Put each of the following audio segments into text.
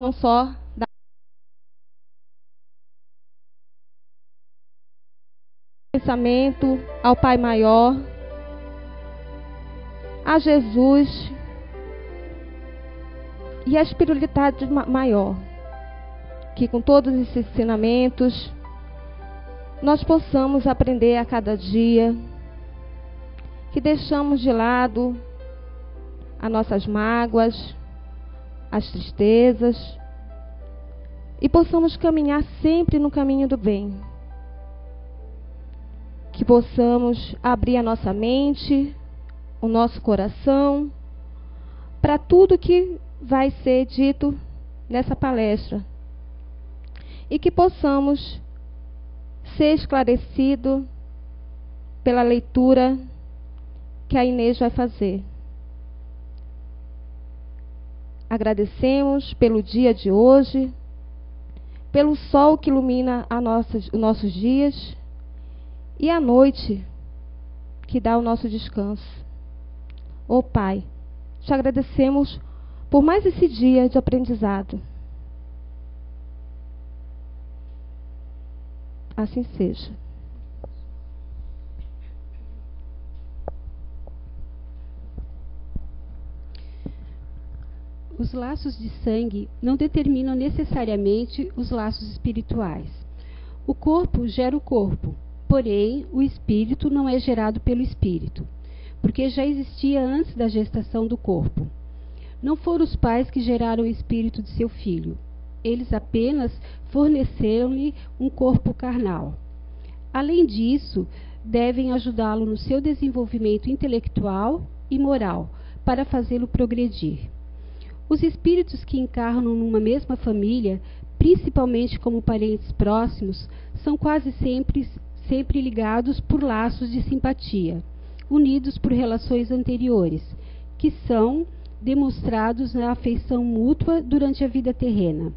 não só da pensamento ao Pai Maior, a Jesus e a espiritualidade maior, que com todos esses ensinamentos nós possamos aprender a cada dia, que deixamos de lado as nossas mágoas, as tristezas, e possamos caminhar sempre no caminho do bem. Que possamos abrir a nossa mente, o nosso coração, para tudo que vai ser dito nessa palestra. E que possamos ser esclarecidos pela leitura que a Inês vai fazer. Agradecemos pelo dia de hoje, pelo sol que ilumina os nossos dias e a noite que dá o nosso descanso. Ó Pai, te agradecemos por mais esse dia de aprendizado. Assim seja. Os laços de sangue não determinam necessariamente os laços espirituais. O corpo gera o corpo, porém o espírito não é gerado pelo espírito, porque já existia antes da gestação do corpo. Não foram os pais que geraram o espírito de seu filho. Eles apenas forneceram-lhe um corpo carnal. Além disso, devem ajudá-lo no seu desenvolvimento intelectual e moral, para fazê-lo progredir. Os espíritos que encarnam numa mesma família, principalmente como parentes próximos, são quase sempre ligados por laços de simpatia, unidos por relações anteriores, que são demonstrados na afeição mútua durante a vida terrena.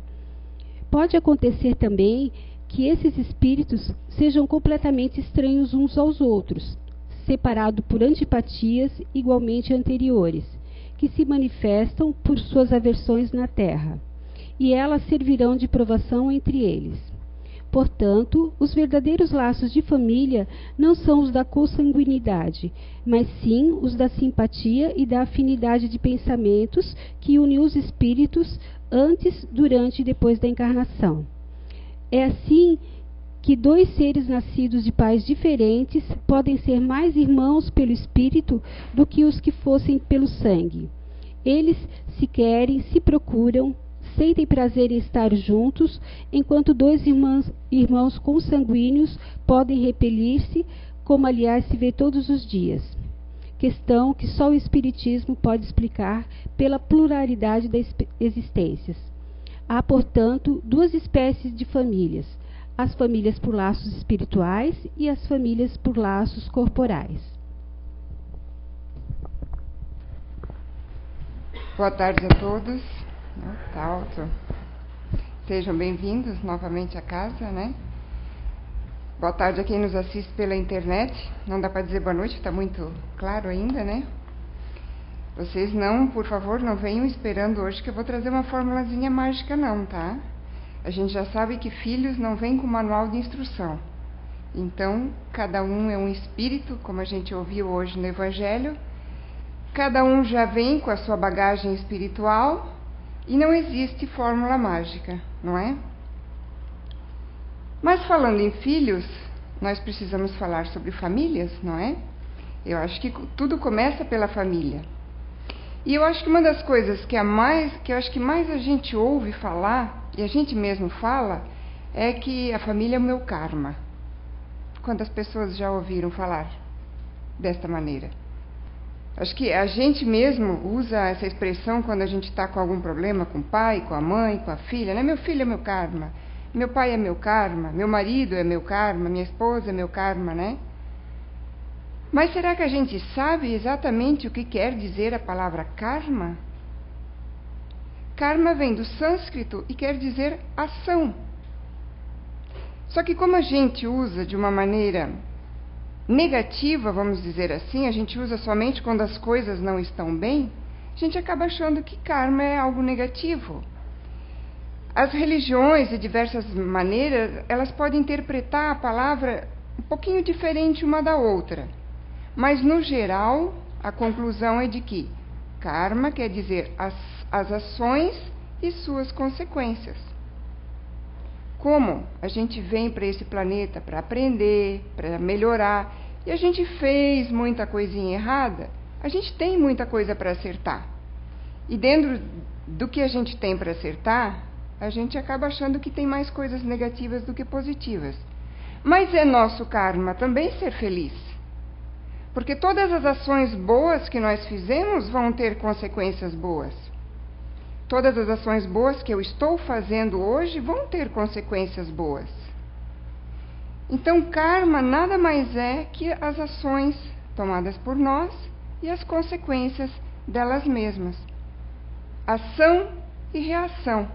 Pode acontecer também que esses espíritos sejam completamente estranhos uns aos outros, separados por antipatias igualmente anteriores, que se manifestam por suas aversões na terra, e elas servirão de provação entre eles. Portanto, os verdadeiros laços de família não são os da consanguinidade, mas sim os da simpatia e da afinidade de pensamentos que unem os espíritos antes, durante e depois da encarnação. É assim que dois seres nascidos de pais diferentes podem ser mais irmãos pelo espírito do que os que fossem pelo sangue. Eles se querem, se procuram, sentem prazer em estar juntos, enquanto dois irmãos consanguíneos podem repelir-se, como aliás se vê todos os dias. Questão que só o Espiritismo pode explicar pela pluralidade das existências. Há, portanto, duas espécies de famílias: as famílias por laços espirituais e as famílias por laços corporais. Boa tarde a todos. Tá alto. Sejam bem-vindos novamente à casa, né? Boa tarde a quem nos assiste pela internet. Não dá para dizer boa noite, está muito claro ainda, né? Vocês não, por favor, não venham esperando hoje que eu vou trazer uma formulazinha mágica não, tá? A gente já sabe que filhos não vêm com manual de instrução. Então, cada um é um espírito, como a gente ouviu hoje no Evangelho. Cada um já vem com a sua bagagem espiritual e não existe fórmula mágica, não é? Mas falando em filhos, nós precisamos falar sobre famílias, não é? Eu acho que tudo começa pela família. E eu acho que uma das coisas que eu acho que mais a gente ouve falar, e a gente mesmo fala, é que a família é o meu karma. Quantas pessoas já ouviram falar desta maneira? Acho que a gente mesmo usa essa expressão quando a gente está com algum problema com o pai, com a mãe, com a filha, né? Meu filho é meu karma, meu pai é meu karma, meu marido é meu karma, minha esposa é meu karma, né? Mas será que a gente sabe exatamente o que quer dizer a palavra karma? Karma vem do sânscrito e quer dizer ação. Só que como a gente usa de uma maneira negativa, vamos dizer assim, a gente usa somente quando as coisas não estão bem, a gente acaba achando que karma é algo negativo. As religiões, de diversas maneiras, elas podem interpretar a palavra um pouquinho diferente uma da outra. Mas, no geral, a conclusão é de que karma quer dizer as ações e suas consequências. Como a gente vem para esse planeta para aprender, para melhorar, e a gente fez muita coisinha errada, a gente tem muita coisa para acertar. E dentro do que a gente tem para acertar, a gente acaba achando que tem mais coisas negativas do que positivas. Mas é nosso karma também ser feliz. Porque todas as ações boas que nós fizemos vão ter consequências boas. Todas as ações boas que eu estou fazendo hoje vão ter consequências boas. Então, karma nada mais é que as ações tomadas por nós e as consequências delas mesmas. Ação e reação.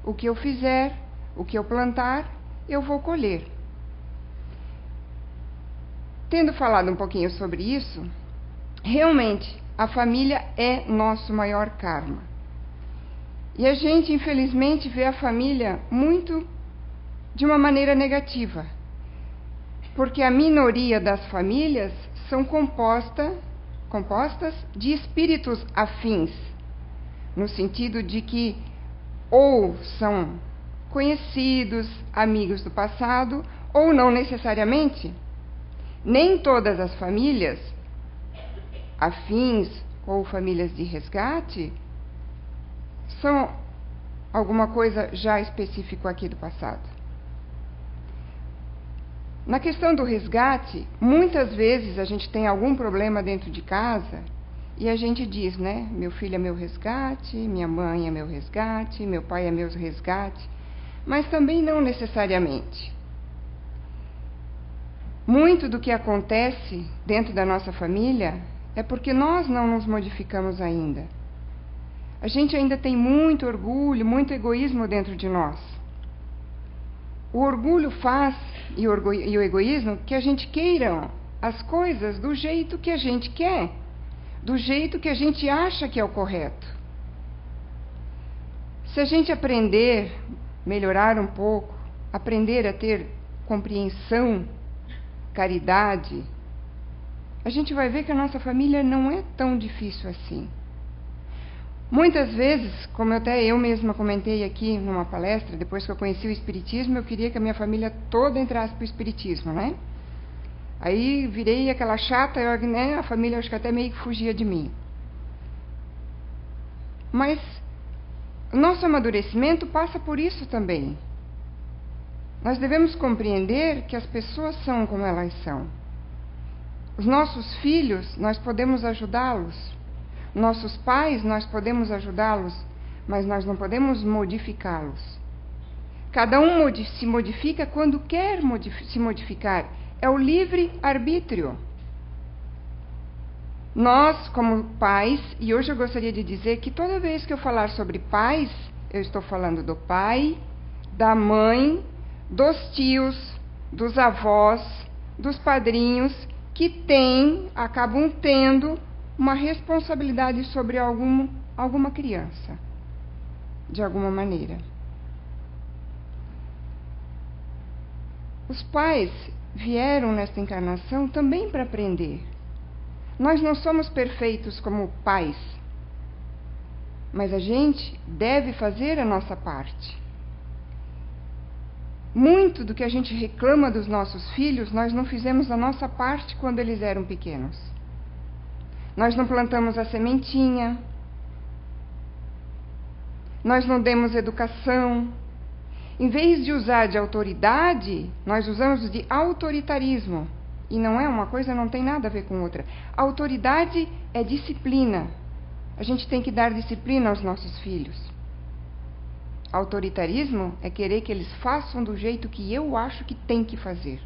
O que eu fizer, o que eu plantar, eu vou colher. Tendo falado um pouquinho sobre isso, realmente a família é nosso maior karma. E a gente, infelizmente, vê a família muito de uma maneira negativa. Porque a minoria das famílias são compostas de espíritos afins. No sentido de que ou são conhecidos, amigos do passado, ou não necessariamente. Nem todas as famílias afins ou famílias de resgate são alguma coisa já específico aqui do passado. Na questão do resgate, muitas vezes a gente tem algum problema dentro de casa e a gente diz, né? Meu filho é meu resgate, minha mãe é meu resgate, meu pai é meu resgate, mas também não necessariamente. Muito do que acontece dentro da nossa família é porque nós não nos modificamos ainda. A gente ainda tem muito orgulho, muito egoísmo dentro de nós. O orgulho faz, e o egoísmo, que a gente queira as coisas do jeito que a gente quer, do jeito que a gente acha que é o correto. Se a gente aprender, melhorar um pouco, aprender a ter compreensão, caridade, a gente vai ver que a nossa família não é tão difícil assim. Muitas vezes, como eu mesma comentei aqui numa palestra, depois que eu conheci o Espiritismo, eu queria que a minha família toda entrasse para o Espiritismo, né? Aí virei aquela chata, né? A família acho que até meio que fugia de mim. Mas o nosso amadurecimento passa por isso também. Nós devemos compreender que as pessoas são como elas são. Os nossos filhos, nós podemos ajudá-los. Nossos pais, nós podemos ajudá-los, mas nós não podemos modificá-los. Cada um se modifica quando quer se modificar. É o livre-arbítrio. Nós, como pais, e hoje eu gostaria de dizer que toda vez que eu falar sobre pais, eu estou falando do pai, da mãe, dos tios, dos avós, dos padrinhos, que acabam tendo uma responsabilidade sobre alguma criança, de alguma maneira. Os pais vieram nesta encarnação também para aprender. Nós não somos perfeitos como pais, mas a gente deve fazer a nossa parte. Muito do que a gente reclama dos nossos filhos, nós não fizemos a nossa parte quando eles eram pequenos. Nós não plantamos a sementinha, nós não demos educação. Em vez de usar de autoridade, nós usamos de autoritarismo. E não é uma coisa, não tem nada a ver com outra. Autoridade é disciplina. A gente tem que dar disciplina aos nossos filhos. Autoritarismo é querer que eles façam do jeito que eu acho que tem que fazer.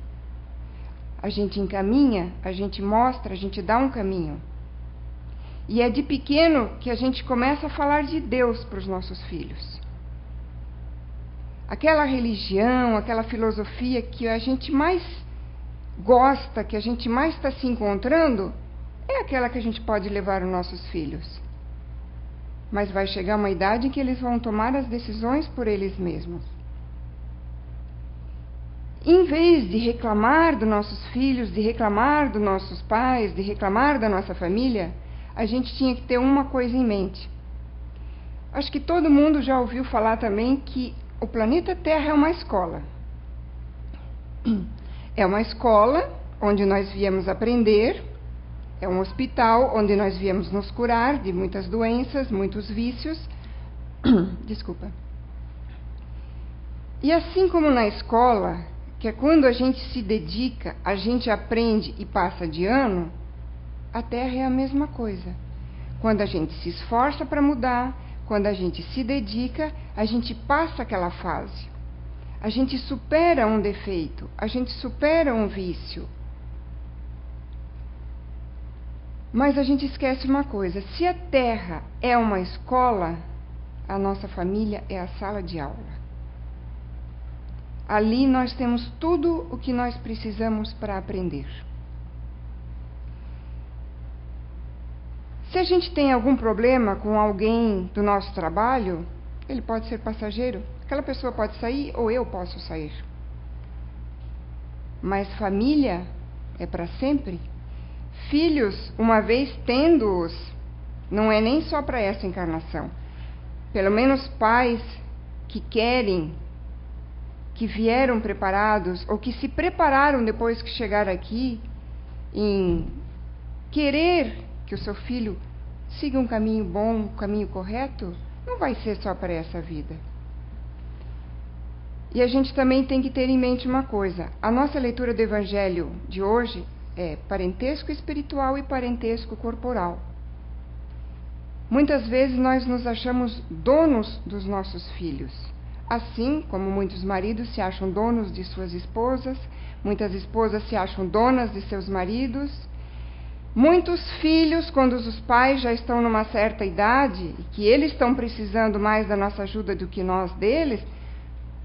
A gente encaminha, a gente mostra, a gente dá um caminho. E é de pequeno que a gente começa a falar de Deus para os nossos filhos. Aquela religião, aquela filosofia que a gente mais gosta, que a gente mais está se encontrando, é aquela que a gente pode levar aos nossos filhos. mas vai chegar uma idade em que eles vão tomar as decisões por eles mesmos. Em vez de reclamar dos nossos filhos, de reclamar dos nossos pais, de reclamar da nossa família, a gente tinha que ter uma coisa em mente. Acho que todo mundo já ouviu falar também que o planeta Terra é uma escola. É uma escola onde nós viemos aprender, é um hospital onde nós viemos nos curar de muitas doenças, muitos vícios. Desculpa. E assim como na escola, que é quando a gente se dedica, a gente aprende e passa de ano, a Terra é a mesma coisa. Quando a gente se esforça para mudar, quando a gente se dedica, a gente passa aquela fase. A gente supera um defeito, a gente supera um vício. Mas a gente esquece uma coisa: se a Terra é uma escola, a nossa família é a sala de aula. Ali nós temos tudo o que nós precisamos para aprender. Se a gente tem algum problema com alguém do nosso trabalho, ele pode ser passageiro. Aquela pessoa pode sair ou eu posso sair. Mas família é para sempre. Filhos, uma vez tendo-os, não é nem só para essa encarnação. Pelo menos pais que querem, que vieram preparados, ou que se prepararam depois que chegaram aqui, em querer que o seu filho siga um caminho bom, um caminho correto, não vai ser só para essa vida. E a gente também tem que ter em mente uma coisa: a nossa leitura do Evangelho de hoje é parentesco espiritual e parentesco corporal. Muitas vezes nós nos achamos donos dos nossos filhos, assim como muitos maridos se acham donos de suas esposas, muitas esposas se acham donas de seus maridos. Muitos filhos, quando os pais já estão numa certa idade, e que eles estão precisando mais da nossa ajuda do que nós deles,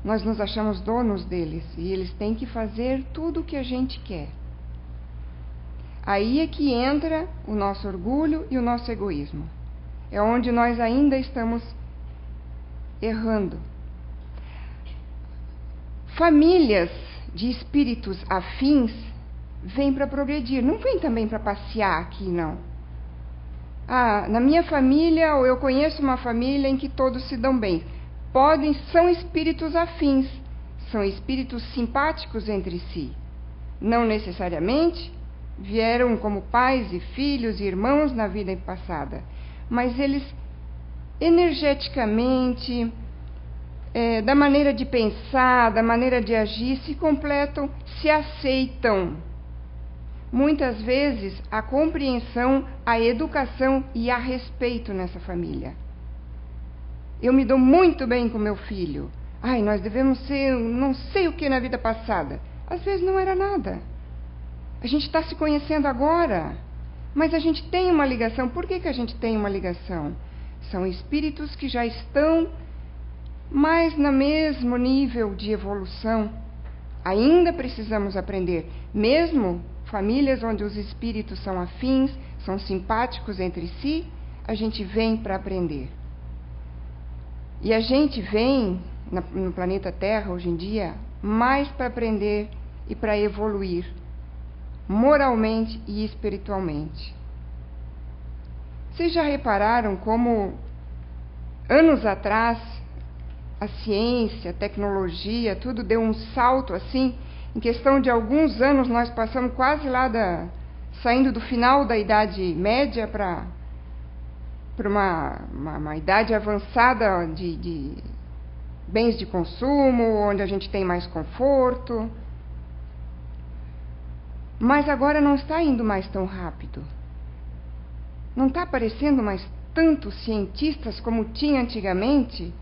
nós nos achamos donos deles, e eles têm que fazer tudo o que a gente quer. Aí é que entra o nosso orgulho e o nosso egoísmo. É onde nós ainda estamos errando. Famílias de espíritos afins vêm para progredir, não vêm também para passear aqui, não. Na minha família, ou eu conheço uma família em que todos se dão bem. São espíritos afins, são espíritos simpáticos entre si. Não necessariamente vieram como pais e filhos e irmãos na vida passada, mas eles energeticamente, da maneira de pensar, da maneira de agir, se completam, se aceitam. Muitas vezes há compreensão, há educação e há respeito nessa família. Eu me dou muito bem com meu filho. Nós devemos ser não sei o que na vida passada. Às vezes não era nada. A gente está se conhecendo agora, mas a gente tem uma ligação. Por que a gente tem uma ligação? São espíritos que já estão mais no mesmo nível de evolução. Ainda precisamos aprender, mesmo famílias onde os espíritos são afins, são simpáticos entre si, a gente vem para aprender. E a gente vem no planeta Terra hoje em dia mais para aprender e para evoluir moralmente e espiritualmente. Vocês já repararam como anos atrás a ciência, a tecnologia, tudo deu um salto assim? Em questão de alguns anos nós passamos quase lá saindo do final da Idade Média para uma idade avançada de bens de consumo, onde a gente tem mais conforto. Mas agora não está indo mais tão rápido. Não está aparecendo mais tantos cientistas como tinha antigamente,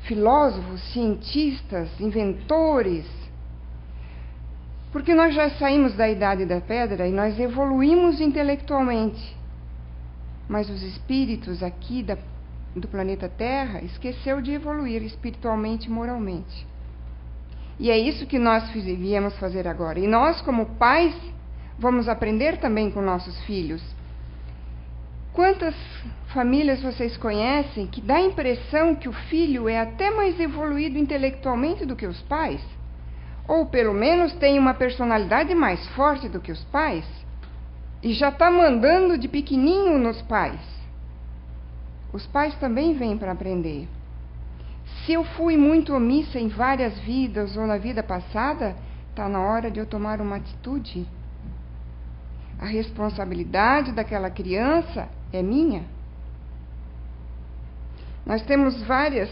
filósofos, cientistas, inventores. Porque nós já saímos da Idade da Pedra e nós evoluímos intelectualmente. Mas os espíritos aqui do planeta Terra esqueceu de evoluir espiritualmente e moralmente. E é isso que nós viemos fazer agora. E nós, como pais, vamos aprender também com nossos filhos. Quantas famílias vocês conhecem que dá a impressão que o filho é até mais evoluído intelectualmente do que os pais? Ou pelo menos tem uma personalidade mais forte do que os pais? E já está mandando de pequenininho nos pais. Os pais também vêm para aprender. Se eu fui muito omissa em várias vidas ou na vida passada, está na hora de eu tomar uma atitude. A responsabilidade daquela criança é minha. Nós temos várias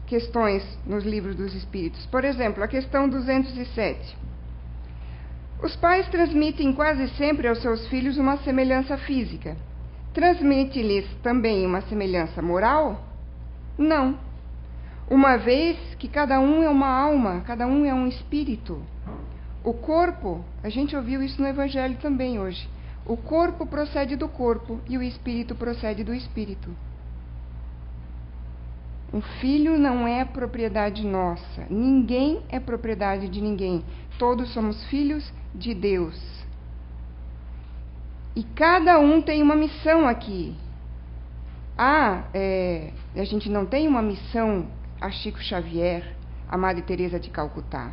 questões nos livros dos Espíritos. Por exemplo, a questão 207. Os pais transmitem quase sempre aos seus filhos uma semelhança física. Transmite-lhes também uma semelhança moral? Não. Uma vez que cada um é uma alma, cada um é um espírito. O corpo, a gente ouviu isso no Evangelho também hoje. O corpo procede do corpo e o espírito procede do espírito. Um filho não é propriedade nossa. Ninguém é propriedade de ninguém. Todos somos filhos de Deus. E cada um tem uma missão aqui. A gente não tem uma missão a Chico Xavier, a Madre Teresa de Calcutá.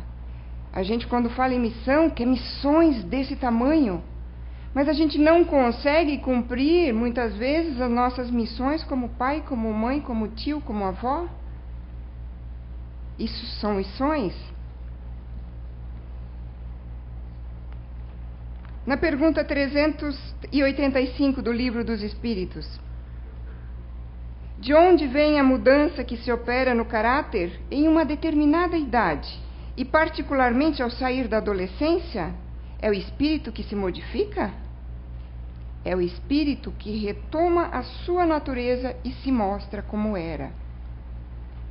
A gente, quando fala em missão, quer missões desse tamanho. Mas a gente não consegue cumprir, muitas vezes, as nossas missões como pai, como mãe, como tio, como avó. Isso são missões? Na pergunta 385 do Livro dos Espíritos, de onde vem a mudança que se opera no caráter em uma determinada idade, e particularmente ao sair da adolescência? É o espírito que se modifica? É o espírito que retoma a sua natureza e se mostra como era.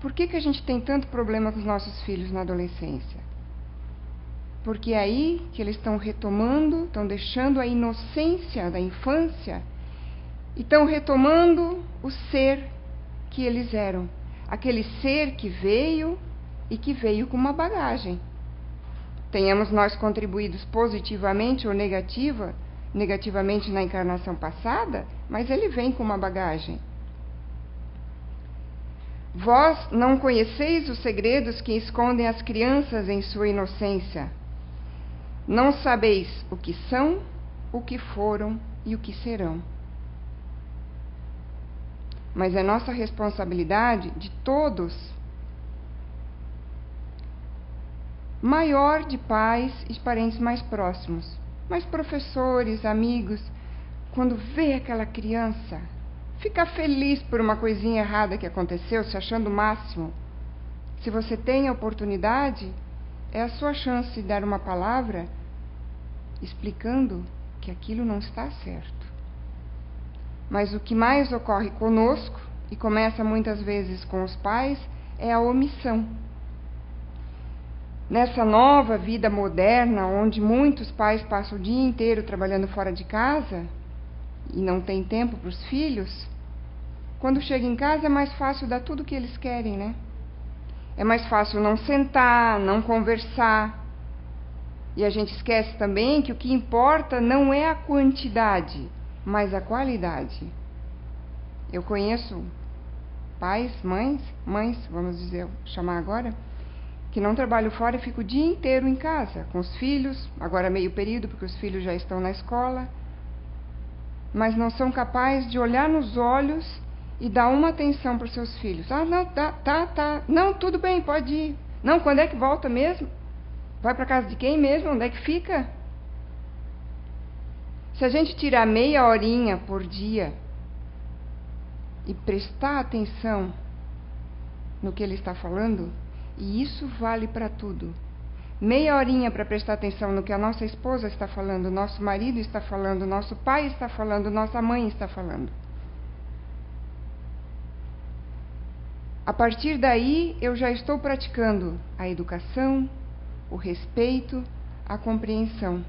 Por que a gente tem tanto problema com os nossos filhos na adolescência? Porque é aí que eles estão retomando, estão deixando a inocência da infância e estão retomando o ser que eles eram. Aquele ser que veio e que veio com uma bagagem. Tenhamos nós contribuídos positivamente ou negativamente na encarnação passada, mas ele vem com uma bagagem. Vós não conheceis os segredos que escondem as crianças em sua inocência. Não sabeis o que são, o que foram e o que serão. Mas é nossa responsabilidade, de todos, maior de pais e parentes mais próximos, mas professores, amigos, quando vê aquela criança, fica feliz por uma coisinha errada que aconteceu, se achando o máximo. Se você tem a oportunidade, é a sua chance de dar uma palavra explicando que aquilo não está certo. Mas o que mais ocorre conosco, e começa muitas vezes com os pais, é a omissão. Nessa nova vida moderna, onde muitos pais passam o dia inteiro trabalhando fora de casa e não tem tempo para os filhos, quando chega em casa é mais fácil dar tudo o que eles querem, né? É mais fácil não sentar, não conversar. E a gente esquece também que o que importa não é a quantidade, mas a qualidade. Eu conheço pais, mães, vamos dizer, chamar agora, que não trabalham fora e ficam o dia inteiro em casa, com os filhos, agora meio período, porque os filhos já estão na escola, mas não são capazes de olhar nos olhos e dar uma atenção para os seus filhos. Ah, não, tá. Não, tudo bem, pode ir. Não, quando é que volta mesmo? Vai para casa de quem mesmo? Onde é que fica? Se a gente tirar meia horinha por dia e prestar atenção no que ele está falando, e isso vale para tudo. Meia horinha para prestar atenção no que a nossa esposa está falando, nosso marido está falando, nosso pai está falando, nossa mãe está falando. A partir daí, eu já estou praticando a educação, o respeito, a compreensão,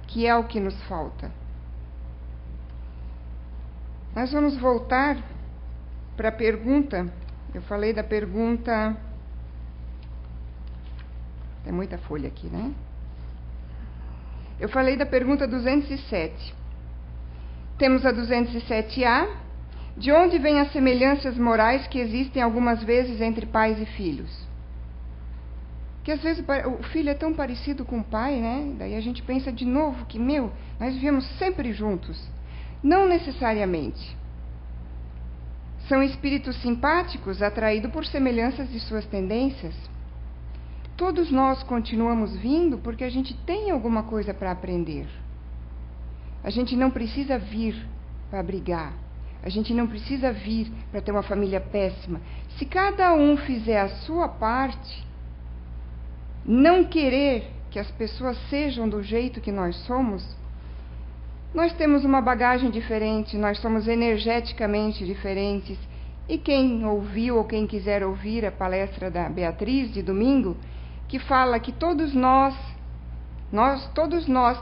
que é o que nos falta. Nós vamos voltar para a pergunta. Eu falei da pergunta... Tem muita folha aqui, né? Eu falei da pergunta 207. Temos a 207A, de onde vêm as semelhanças morais que existem algumas vezes entre pais e filhos. Que às vezes o filho é tão parecido com o pai, né? Daí a gente pensa de novo que, nós vivemos sempre juntos. Não necessariamente. São espíritos simpáticos atraídos por semelhanças de suas tendências. Todos nós continuamos vindo porque a gente tem alguma coisa para aprender. A gente não precisa vir para brigar. A gente não precisa vir para ter uma família péssima. Se cada um fizer a sua parte, não querer que as pessoas sejam do jeito que nós somos, nós temos uma bagagem diferente, nós somos energeticamente diferentes. E quem ouviu ou quem quiser ouvir a palestra da Beatriz de domingo, que fala que todos nós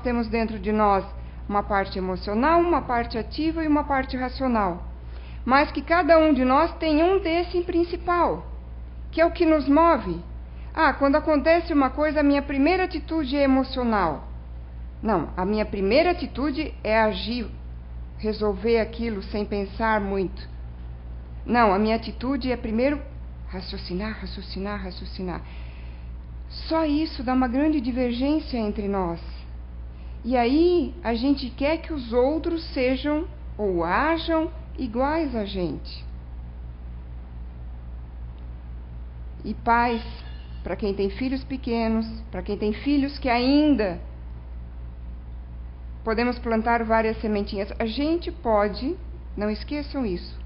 temos dentro de nós uma parte emocional, uma parte ativa e uma parte racional. Mas que cada um de nós tem um desse principal, que é o que nos move. Quando acontece uma coisa, a minha primeira atitude é emocional. Não, a minha primeira atitude é agir, resolver aquilo sem pensar muito. Não, a minha atitude é primeiro raciocinar. Só isso dá uma grande divergência entre nós. E aí a gente quer que os outros sejam ou hajam iguais a gente. E pais, para quem tem filhos pequenos, para quem tem filhos que ainda podemos plantar várias sementinhas. A gente pode, não esqueçam isso,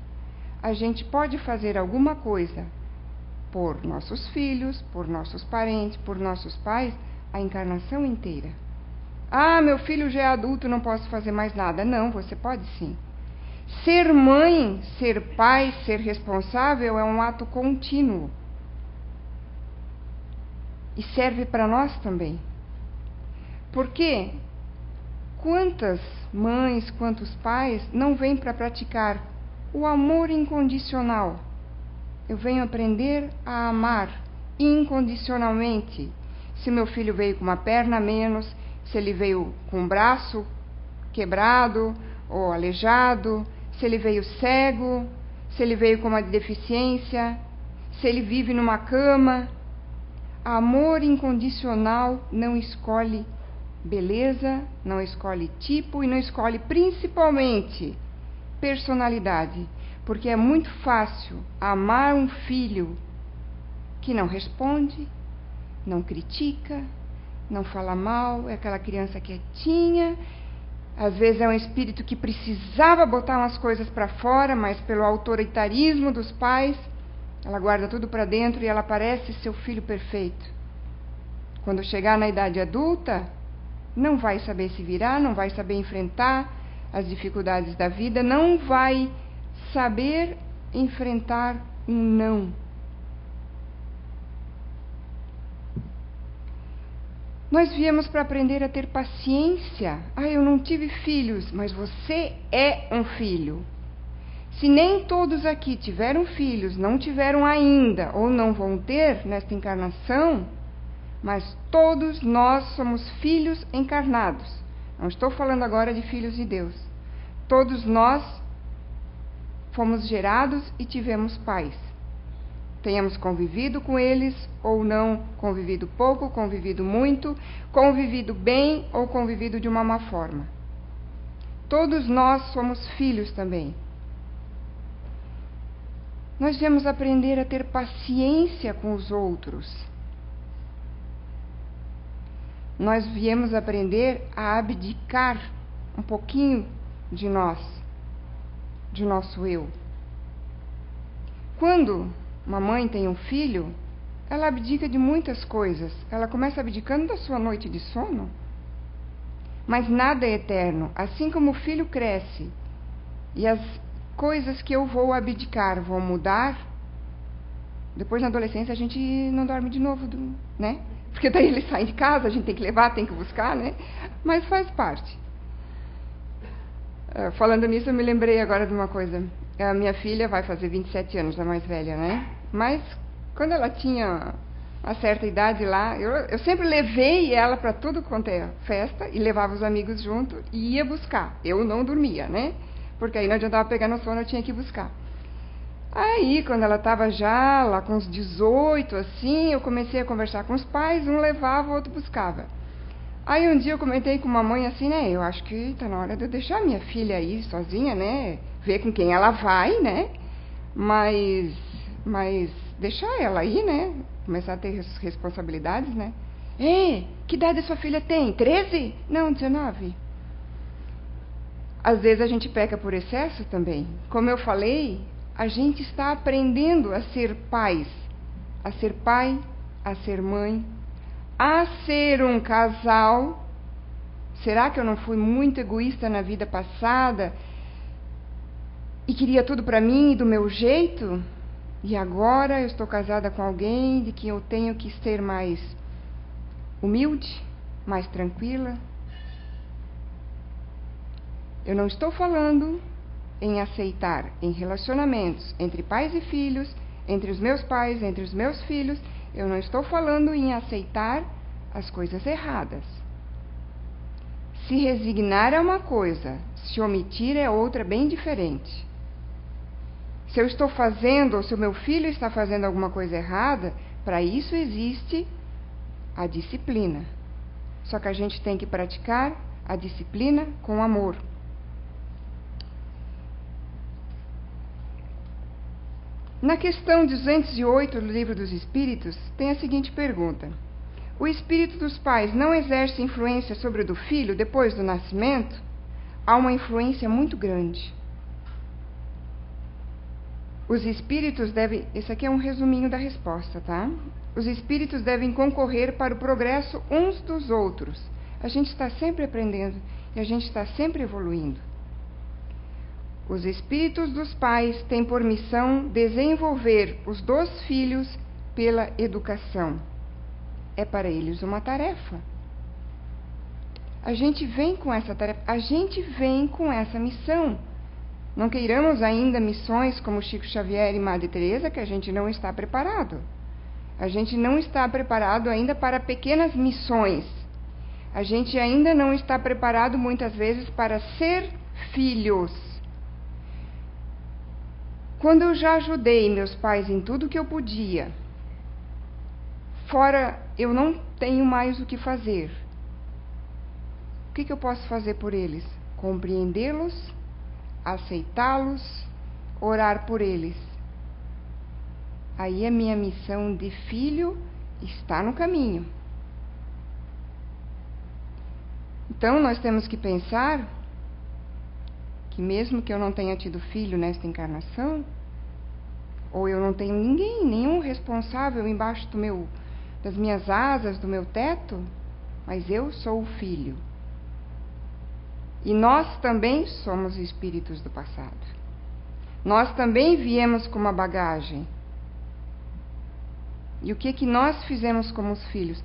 a gente pode fazer alguma coisa por nossos filhos, por nossos parentes, por nossos pais, a encarnação inteira. Meu filho já é adulto, não posso fazer mais nada. Não, você pode sim. Ser mãe, ser pai, ser responsável é um ato contínuo. E serve para nós também. Porque quantas mães, quantos pais não vêm para praticar o amor incondicional? Eu venho aprender a amar incondicionalmente. Se meu filho veio com uma perna a menos, se ele veio com um braço quebrado ou aleijado, se ele veio cego, se ele veio com uma deficiência, se ele vive numa cama. Amor incondicional não escolhe beleza, não escolhe tipo e não escolhe principalmente personalidade, porque é muito fácil amar um filho que não responde, não critica, não fala mal, é aquela criança quietinha, às vezes é um espírito que precisava botar umas coisas para fora, mas pelo autoritarismo dos pais, ela guarda tudo para dentro e ela parece seu filho perfeito. Quando chegar na idade adulta, não vai saber se virar, não vai saber enfrentar as dificuldades da vida, não vai saber enfrentar um não. Nós viemos para aprender a ter paciência. Eu não tive filhos, mas você é um filho. Se nem todos aqui tiveram filhos, não tiveram ainda, ou não vão ter nesta encarnação, mas todos nós somos filhos encarnados. Não estou falando agora de filhos de Deus. Todos nós fomos gerados e tivemos pais. Tenhamos convivido com eles ou não, convivido pouco, convivido muito, convivido bem ou convivido de uma má forma. Todos nós somos filhos também. Nós viemos aprender a ter paciência com os outros. Nós viemos aprender a abdicar um pouquinho de nós, de nosso eu. Quando uma mãe tem um filho, ela abdica de muitas coisas. Ela começa abdicando da sua noite de sono. Mas nada é eterno. Assim como o filho cresce e as coisas que eu vou abdicar vão mudar, depois na adolescência a gente não dorme de novo, né? Porque daí eles saem de casa, a gente tem que levar, tem que buscar, né? Mas faz parte. Falando nisso, eu me lembrei agora de uma coisa. A minha filha vai fazer 27 anos, a mais velha, né? Mas quando ela tinha uma certa idade lá, eu sempre levei ela para tudo quanto é festa e levava os amigos junto e ia buscar. Eu não dormia, né? Porque aí não adiantava pegar no sono, eu tinha que buscar. Aí, quando ela estava já lá com uns 18, assim, eu comecei a conversar com os pais, um levava, o outro buscava. Aí um dia eu comentei com uma mãe assim, né? Eu acho que está na hora de eu deixar minha filha aí sozinha, né? Ver com quem ela vai, né? Mas deixar ela aí, né? Começar a ter responsabilidades, né? Ei, que idade a sua filha tem? 13? Não, 19. Às vezes a gente peca por excesso também. Como eu falei, a gente está aprendendo a ser pais, a ser pai, a ser mãe, a ser um casal. Será que eu não fui muito egoísta na vida passada e queria tudo para mim e do meu jeito? E agora eu estou casada com alguém de que eu tenho que ser mais humilde, mais tranquila. Eu não estou falando em aceitar em relacionamentos entre pais e filhos, entre os meus pais, entre os meus filhos. Eu não estou falando em aceitar as coisas erradas. Se resignar é uma coisa, se omitir é outra bem diferente. Se eu estou fazendo, ou se o meu filho está fazendo alguma coisa errada, para isso existe a disciplina. Só que a gente tem que praticar a disciplina com amor. Na questão 208 do Livro dos Espíritos, tem a seguinte pergunta: o espírito dos pais não exerce influência sobre o do filho depois do nascimento? Há uma influência muito grande. Os espíritos devem... Esse aqui é um resuminho da resposta, tá? Os espíritos devem concorrer para o progresso uns dos outros. A gente está sempre aprendendo e a gente está sempre evoluindo. Os espíritos dos pais têm por missão desenvolver os dos filhos pela educação. É para eles uma tarefa. A gente vem com essa tarefa, a gente vem com essa missão. Não queiramos ainda missões como Chico Xavier e Madre Teresa, que a gente não está preparado. A gente não está preparado ainda para pequenas missões. A gente ainda não está preparado muitas vezes para ser filhos. Quando eu já ajudei meus pais em tudo que eu podia, fora eu não tenho mais o que fazer. O que eu posso fazer por eles? Compreendê-los, aceitá-los, orar por eles. Aí a minha missão de filho está no caminho. Então nós temos que pensar que mesmo que eu não tenha tido filho nesta encarnação, ou eu não tenho ninguém, nenhum responsável embaixo das minhas asas, do meu teto, mas eu sou o filho. E nós também somos espíritos do passado. Nós também viemos com uma bagagem. E o que nós fizemos como os filhos?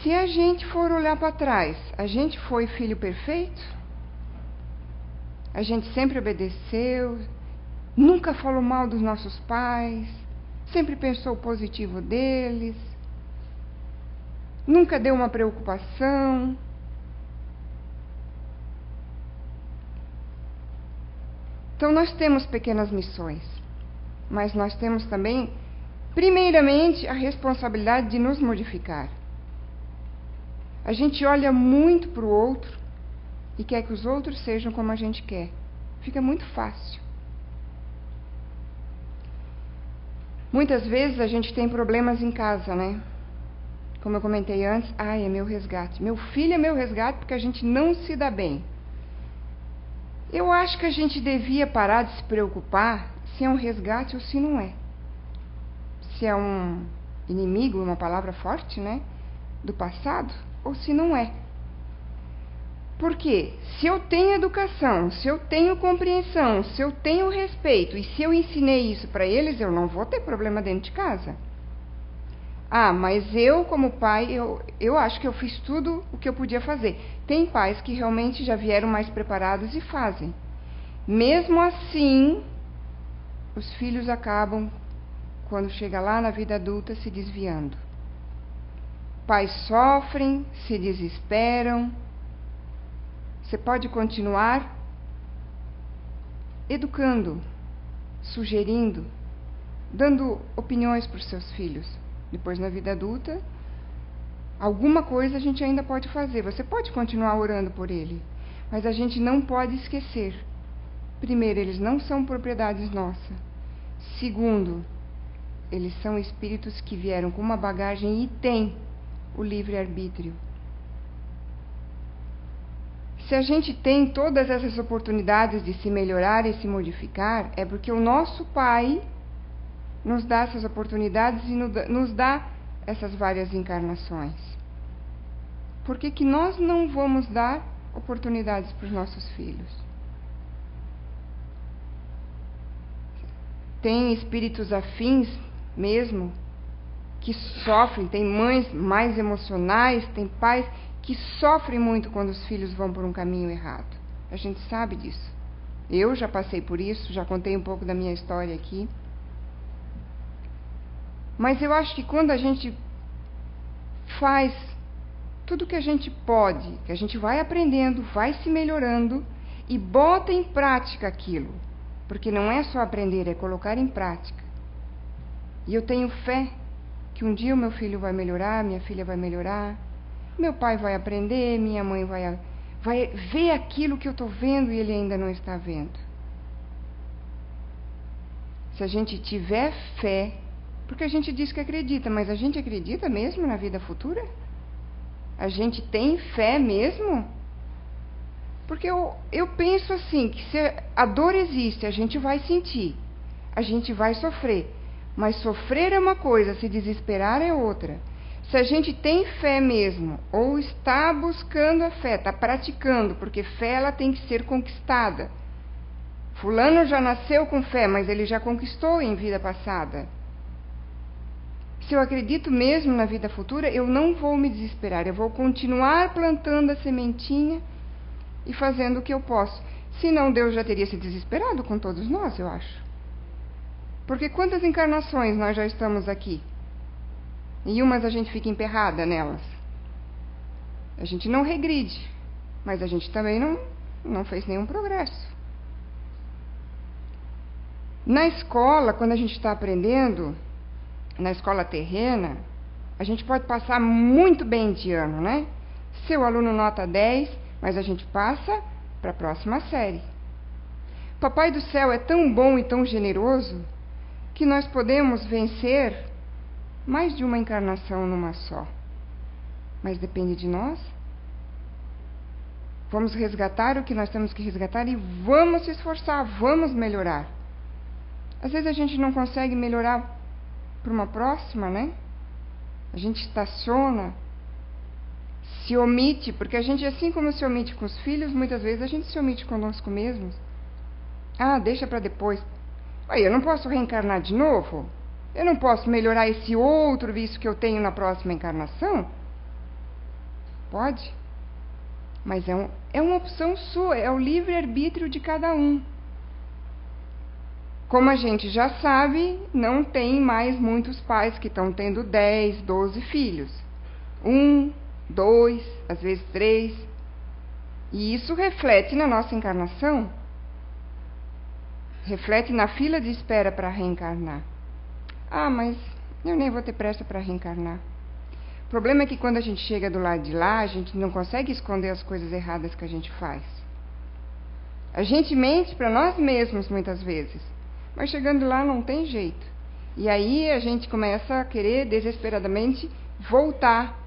Se a gente for olhar para trás, a gente foi filho perfeito? A gente sempre obedeceu, nunca falou mal dos nossos pais, sempre pensou o positivo deles, nunca deu uma preocupação. Então nós temos pequenas missões, mas nós temos também, primeiramente, a responsabilidade de nos modificar. A gente olha muito para o outro e quer que os outros sejam como a gente quer. Fica muito fácil. Muitas vezes a gente tem problemas em casa, né? Como eu comentei antes, é meu resgate. Meu filho é meu resgate porque a gente não se dá bem. Eu acho que a gente devia parar de se preocupar se é um resgate ou se não é. Se é um inimigo, uma palavra forte, né? Do passado, ou se não é. Porque se eu tenho educação, se eu tenho compreensão, se eu tenho respeito e se eu ensinei isso para eles, eu não vou ter problema dentro de casa. Mas eu como pai, eu acho que eu fiz tudo o que eu podia fazer. Tem pais que realmente já vieram mais preparados e fazem. Mesmo assim, os filhos acabam quando chega lá na vida adulta se desviando. Pais sofrem, se desesperam. Você pode continuar educando, sugerindo, dando opiniões para os seus filhos. Depois, na vida adulta, alguma coisa a gente ainda pode fazer. Você pode continuar orando por ele, mas a gente não pode esquecer. Primeiro, eles não são propriedades nossas. Segundo, eles são espíritos que vieram com uma bagagem e têm o livre-arbítrio. Se a gente tem todas essas oportunidades de se melhorar e se modificar, é porque o nosso Pai nos dá essas oportunidades e nos dá essas várias encarnações. Por que nós não vamos dar oportunidades para os nossos filhos? Tem espíritos afins mesmo que sofrem, tem mães mais emocionais, tem pais que sofrem muito quando os filhos vão por um caminho errado. A gente sabe disso. Eu já passei por isso, já contei um pouco da minha história aqui. Mas eu acho que quando a gente faz tudo que a gente pode, que a gente vai aprendendo, vai se melhorando e bota em prática aquilo, porque não é só aprender, é colocar em prática. E eu tenho fé que um dia o meu filho vai melhorar, minha filha vai melhorar, meu pai vai aprender, minha mãe vai ver aquilo que eu estou vendo e ele ainda não está vendo. Se a gente tiver fé, porque a gente diz que acredita, mas a gente acredita mesmo na vida futura? A gente tem fé mesmo? Porque eu penso assim, que se a dor existe, a gente vai sentir, a gente vai sofrer. Mas sofrer é uma coisa, se desesperar é outra. Se a gente tem fé mesmo, ou está buscando a fé, está praticando, porque fé ela tem que ser conquistada. Fulano já nasceu com fé, mas ele já conquistou em vida passada. Se eu acredito mesmo na vida futura, eu não vou me desesperar, eu vou continuar plantando a sementinha e fazendo o que eu posso. Senão Deus já teria se desesperado com todos nós, eu acho. Porque quantas encarnações nós já estamos aqui? E umas a gente fica emperrada nelas. A gente não regride, mas a gente também não fez nenhum progresso. Na escola, quando a gente está aprendendo, na escola terrena, a gente pode passar muito bem de ano, né? Seu aluno nota 10, mas a gente passa para a próxima série. Papai do céu é tão bom e tão generoso que nós podemos vencer mais de uma encarnação numa só. Mas depende de nós. Vamos resgatar o que nós temos que resgatar e vamos se esforçar, vamos melhorar. Às vezes a gente não consegue melhorar para uma próxima, né? A gente estaciona, se omite, porque a gente, assim como se omite com os filhos, muitas vezes a gente se omite conosco mesmos. Ah, deixa para depois. Aí, eu não posso reencarnar de novo? Eu não posso melhorar esse outro vício que eu tenho na próxima encarnação? Pode. Mas é uma opção sua, é o livre-arbítrio de cada um. Como a gente já sabe, não tem mais muitos pais que estão tendo 10, 12 filhos. 1, 2, às vezes 3. E isso reflete na nossa encarnação. Reflete na fila de espera para reencarnar. Ah, mas eu nem vou ter pressa para reencarnar. O problema é que quando a gente chega do lado de lá, a gente não consegue esconder as coisas erradas que a gente faz. A gente mente para nós mesmos muitas vezes, mas chegando lá não tem jeito. E aí a gente começa a querer desesperadamente voltar.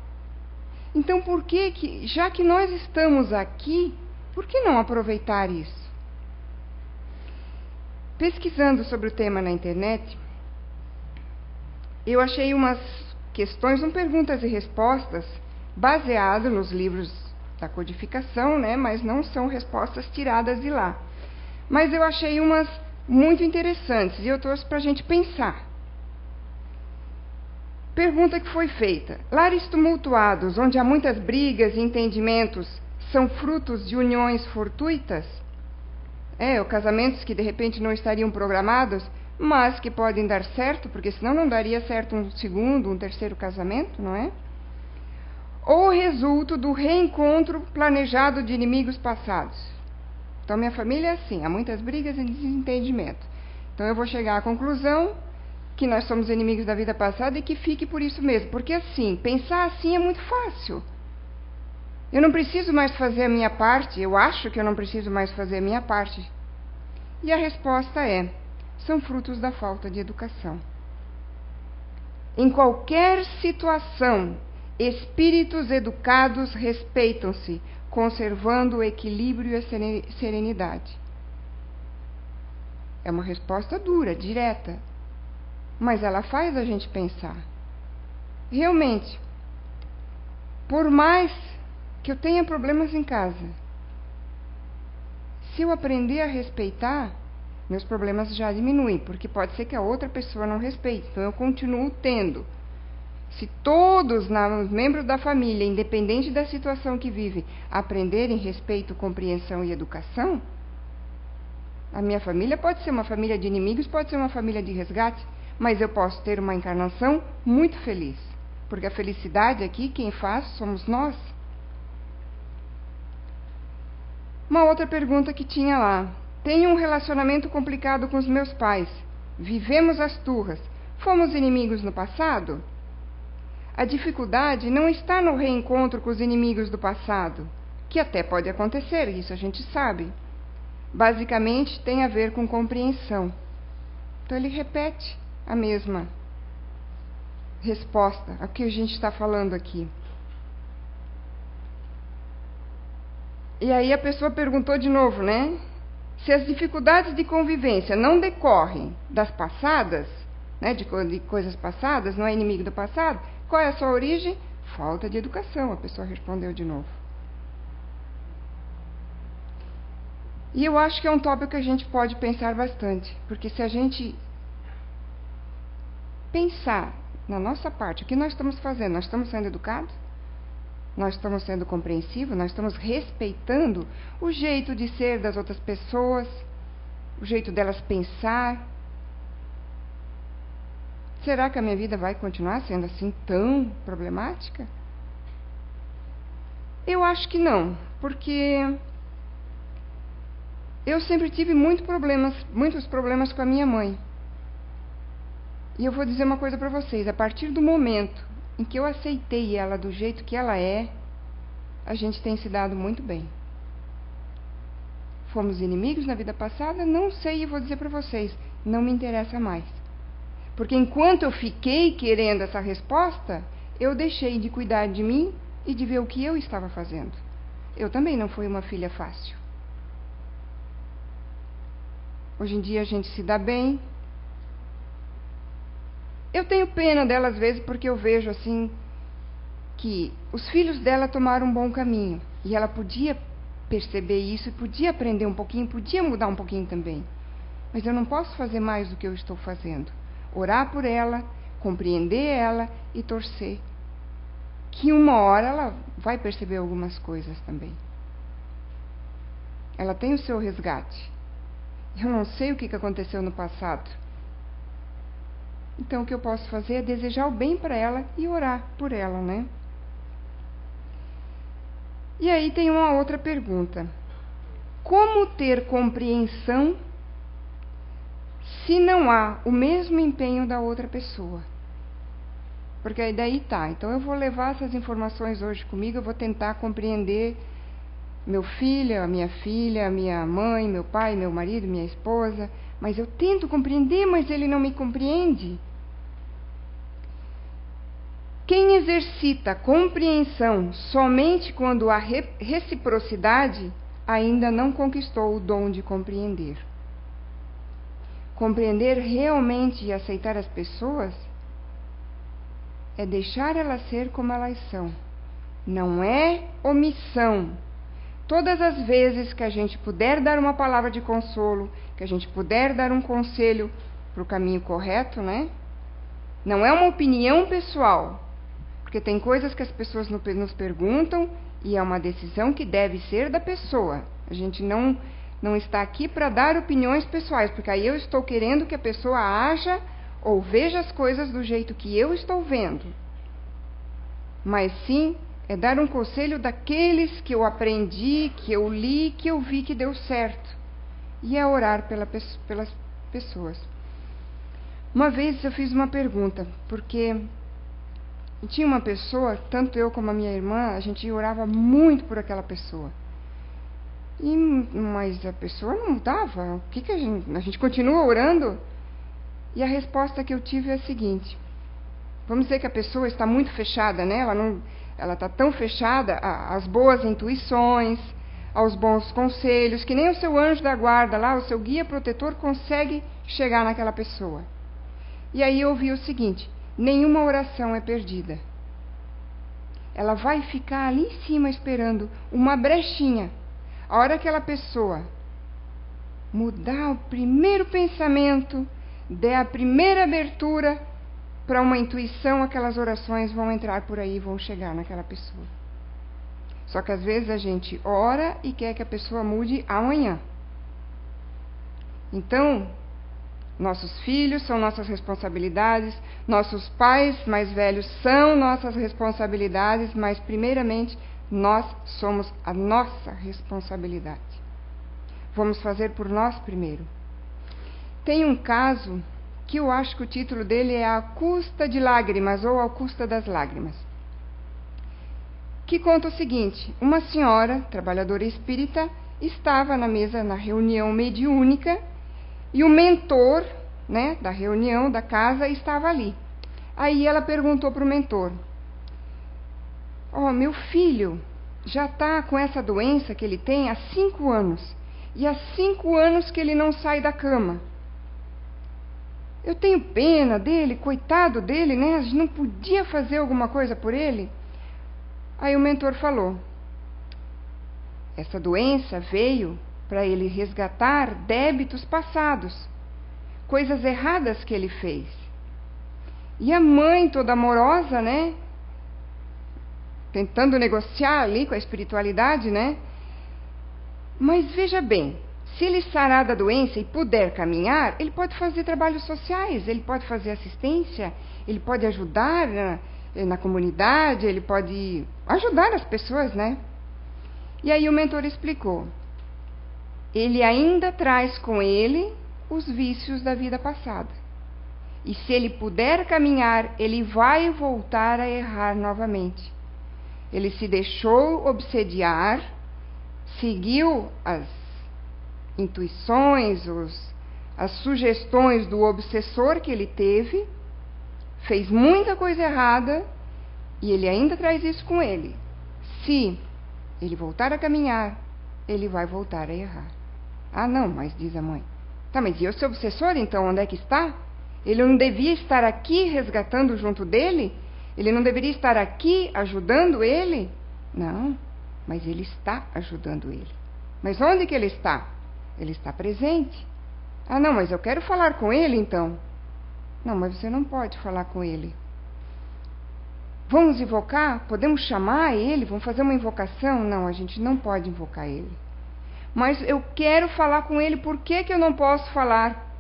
Então por que, já que nós estamos aqui, por que não aproveitar isso? Pesquisando sobre o tema na internet, eu achei umas questões, perguntas e respostas, baseado nos livros da codificação, né? Mas não são respostas tiradas de lá. Mas eu achei umas muito interessantes e eu trouxe para a gente pensar. Pergunta que foi feita: lares tumultuados, onde há muitas brigas e entendimentos, são frutos de uniões fortuitas? Ou casamentos que de repente não estariam programados, mas que podem dar certo, porque senão não daria certo um segundo, um terceiro casamento, não é? Ou resulto do reencontro planejado de inimigos passados. Então, minha família é assim, há muitas brigas e desentendimento. Então, eu vou chegar à conclusão que nós somos inimigos da vida passada e que fique por isso mesmo. Porque assim, pensar assim é muito fácil. Eu não preciso mais fazer a minha parte, eu acho que eu não preciso mais fazer a minha parte. E a resposta é: são frutos da falta de educação. Em qualquer situação, espíritos educados respeitam-se, conservando o equilíbrio e a serenidade. É uma resposta dura, direta, mas ela faz a gente pensar. Realmente, por mais que eu tenha problemas em casa, se eu aprender a respeitar, meus problemas já diminuem, porque pode ser que a outra pessoa não respeite, então eu continuo tendo. Se todos os membros da família, independente da situação que vivem, aprenderem respeito, compreensão e educação, a minha família pode ser uma família de inimigos, pode ser uma família de resgate, mas eu posso ter uma encarnação muito feliz, porque a felicidade aqui, quem faz, somos nós. Uma outra pergunta que tinha lá: tenho um relacionamento complicado com os meus pais, vivemos as turras, fomos inimigos no passado? A dificuldade não está no reencontro com os inimigos do passado, que até pode acontecer, isso a gente sabe. Basicamente tem a ver com compreensão. Então ele repete a mesma resposta ao que a gente está falando aqui. E aí a pessoa perguntou de novo, né? Se as dificuldades de convivência não decorrem das passadas, né, de coisas passadas, não é inimigo do passado, qual é a sua origem? Falta de educação, a pessoa respondeu de novo. E eu acho que é um tópico que a gente pode pensar bastante, porque se a gente pensar na nossa parte, o que nós estamos fazendo? Nós estamos sendo educados? Nós estamos sendo compreensivos? Nós estamos respeitando o jeito de ser das outras pessoas, o jeito delas pensar? Será que a minha vida vai continuar sendo assim tão problemática? Eu acho que não, porque eu sempre tive muitos problemas com a minha mãe. E eu vou dizer uma coisa para vocês: a partir do momento em que eu aceitei ela do jeito que ela é, a gente tem se dado muito bem. Fomos inimigos na vida passada? Não sei, e vou dizer para vocês, não me interessa mais. Porque enquanto eu fiquei querendo essa resposta, eu deixei de cuidar de mim e de ver o que eu estava fazendo. Eu também não fui uma filha fácil. Hoje em dia a gente se dá bem. Eu tenho pena dela às vezes, porque eu vejo assim que os filhos dela tomaram um bom caminho. E ela podia perceber isso, podia aprender um pouquinho, podia mudar um pouquinho também. Mas eu não posso fazer mais do que eu estou fazendo. Orar por ela, compreender ela e torcer que uma hora ela vai perceber algumas coisas também. Ela tem o seu resgate. Eu não sei o que aconteceu no passado. Então o que eu posso fazer é desejar o bem para ela e orar por ela, né? E aí tem uma outra pergunta: como ter compreensão se não há o mesmo empenho da outra pessoa? Porque aí daí tá, então eu vou levar essas informações hoje comigo, eu vou tentar compreender meu filho, a minha mãe, meu pai, meu marido, minha esposa, mas eu tento compreender, mas ele não me compreende. Quem exercita a compreensão somente quando há reciprocidade, ainda não conquistou o dom de compreender. Compreender realmente e aceitar as pessoas é deixar elas ser como elas são. Não é omissão. Todas as vezes que a gente puder dar uma palavra de consolo, que a gente puder dar um conselho para o caminho correto, né? Não é uma opinião pessoal, porque tem coisas que as pessoas nos perguntam e é uma decisão que deve ser da pessoa. A gente não não está aqui para dar opiniões pessoais, porque aí eu estou querendo que a pessoa haja ou veja as coisas do jeito que eu estou vendo. Mas sim, é dar um conselho daqueles que eu aprendi, que eu li, que eu vi que deu certo. E é orar pelas pessoas. Uma vez eu fiz uma pergunta, porque tinha uma pessoa, tanto eu como a minha irmã, a gente orava muito por aquela pessoa. Mas a pessoa não mudava. O que a gente continua orando? E a resposta que eu tive é a seguinte: vamos dizer que a pessoa está muito fechada, né? Ela está tão fechada às boas intuições, aos bons conselhos, que nem o seu anjo da guarda lá, o seu guia protetor, consegue chegar naquela pessoa. E aí eu ouvi o seguinte: nenhuma oração é perdida. Ela vai ficar ali em cima esperando uma brechinha. A hora que aquela pessoa mudar o primeiro pensamento, der a primeira abertura para uma intuição, aquelas orações vão entrar por aí, vão chegar naquela pessoa. Só que às vezes a gente ora e quer que a pessoa mude amanhã. Então, nossos filhos são nossas responsabilidades, nossos pais mais velhos são nossas responsabilidades, mas primeiramente nós somos a nossa responsabilidade. Vamos fazer por nós primeiro. Tem um caso que eu acho que o título dele é A Custa de Lágrimas, ou A Custa das Lágrimas, que conta o seguinte: uma senhora, trabalhadora espírita, estava na mesa na reunião mediúnica e o mentor, né, da reunião, da casa, estava ali. Aí ela perguntou para o mentor: meu filho já está com essa doença que ele tem há 5 anos, e há 5 anos que ele não sai da cama. Eu tenho pena dele, coitado dele, né? A gente não podia fazer alguma coisa por ele? Aí o mentor falou: essa doença veio para ele resgatar débitos passados, coisas erradas que ele fez. E a mãe, toda amorosa, né? Tentando negociar ali com a espiritualidade, né? Mas veja bem, se ele sarar da doença e puder caminhar, ele pode fazer trabalhos sociais, ele pode fazer assistência, ele pode ajudar na comunidade, ele pode ajudar as pessoas, né? E aí o mentor explicou: ele ainda traz com ele os vícios da vida passada. E se ele puder caminhar, ele vai voltar a errar novamente. Ele se deixou obsediar, seguiu as intuições, as sugestões do obsessor que ele teve, fez muita coisa errada e ele ainda traz isso com ele. Se ele voltar a caminhar, ele vai voltar a errar. Ah, não, mas diz a mãe: tá, mas e o seu obsessor, então, onde é que está? Ele não devia estar aqui resgatando junto dele? Ele não deveria estar aqui ajudando ele? Não, mas ele está ajudando ele. Mas onde que ele está? Ele está presente. Ah, não, mas eu quero falar com ele, então. Não, mas você não pode falar com ele. Vamos invocar? Podemos chamar ele? Vamos fazer uma invocação? Não, a gente não pode invocar ele. Mas eu quero falar com ele. Por que eu não posso falar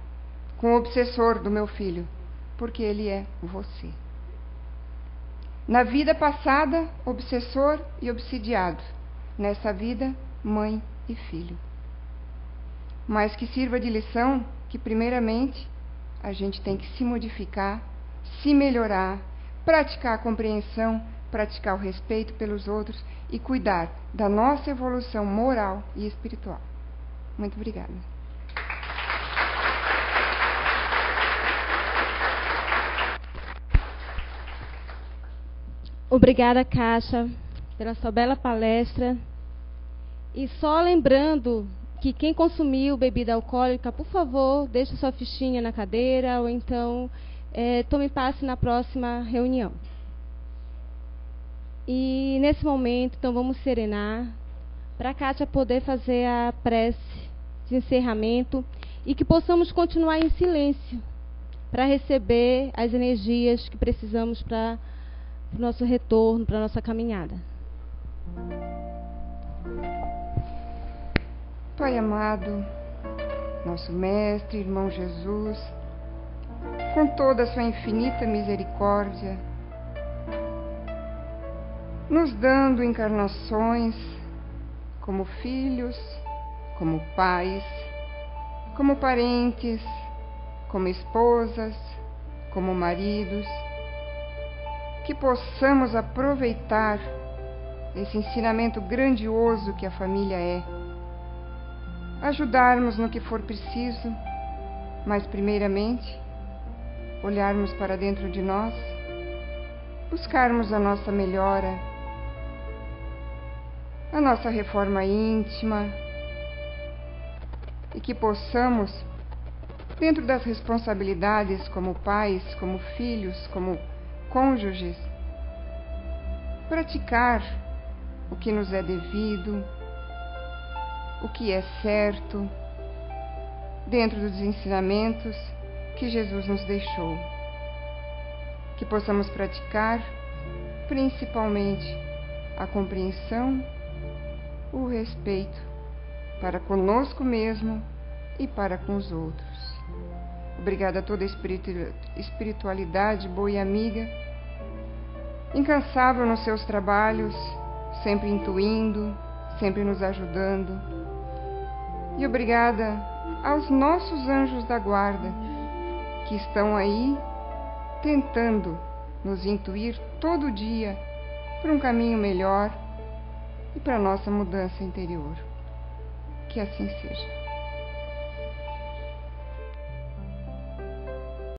com o obsessor do meu filho? Porque ele é você. Na vida passada, obsessor e obsidiado. Nessa vida, mãe e filho. Mas que sirva de lição que, primeiramente, a gente tem que se modificar, se melhorar, praticar a compreensão, praticar o respeito pelos outros e cuidar da nossa evolução moral e espiritual. Muito obrigada. Obrigada, Kátia, pela sua bela palestra. E só lembrando que quem consumiu bebida alcoólica, por favor, deixe sua fichinha na cadeira ou então tome passe na próxima reunião. E nesse momento, então, vamos serenar para a Kátia poder fazer a prece de encerramento e que possamos continuar em silêncio para receber as energias que precisamos para o nosso retorno, para a nossa caminhada. Pai amado, nosso Mestre, Irmão Jesus, com toda a sua infinita misericórdia, nos dando encarnações como filhos, como pais, como parentes, como esposas, como maridos, que possamos aproveitar esse ensinamento grandioso que a família é, ajudarmos no que for preciso, mas primeiramente olharmos para dentro de nós, buscarmos a nossa melhora, a nossa reforma íntima, e que possamos, dentro das responsabilidades como pais, como filhos, como cônjuges, praticar o que nos é devido, o que é certo, dentro dos ensinamentos que Jesus nos deixou. Que possamos praticar, principalmente, a compreensão, o respeito para conosco mesmo e para com os outros. Obrigada a toda a espiritualidade boa e amiga, incansável nos seus trabalhos, sempre intuindo, sempre nos ajudando. E obrigada aos nossos anjos da guarda, que estão aí tentando nos intuir todo dia para um caminho melhor e para a nossa mudança interior. Que assim seja.